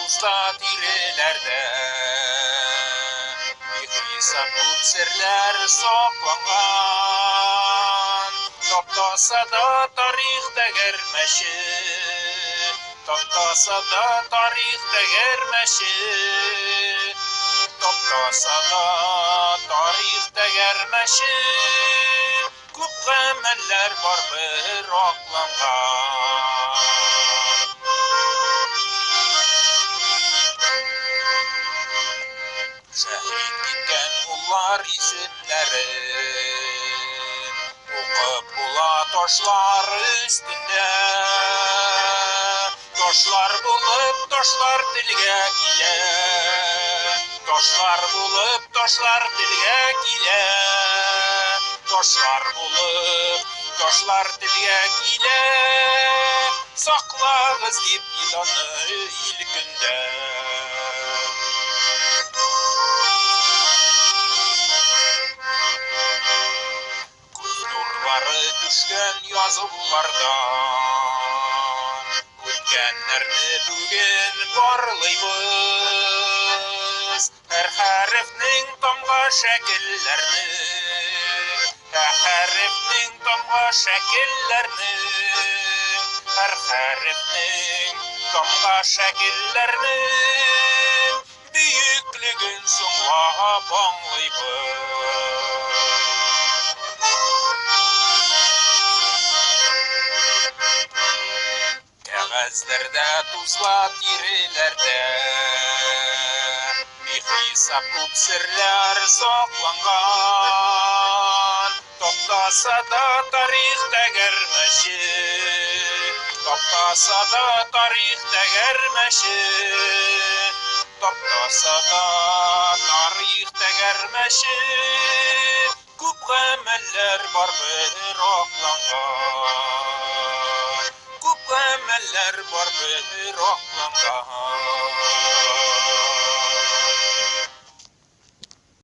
tuzla direlerde hesap көп sirler saklangan. Toplasa da tarih tegermeşi, toplasa da tarih tegermeşi, toplasa da tarih tegermeşi. Көп gameller var bir aklangan. Şehit gitken ullar isimlerin okup bula taşlar üstünde. Taşlar bulup taşlar dilge gile, taşlar bulup taşlar dilge gile, taşlar bulup taşlar dilge gile. Saklağız deyip yılanı ilkinde. Düşken yazılardan ötkenlerini bugün barlayız. Her harfning tamga şekillerini, her harfning tamga şekillerini, her harfning tamga şekillerini büyüklüğün sonuna bağlayız. Kağızlarda tuzla dirilerde hesap көп sirler saklangan. Toplasa da tarih tegermeşi, toplasa da tarih tegermeşi, toplasa da tarih tegermeşi. Көп gameller var bir aklangan. Gameller var bir aklangan.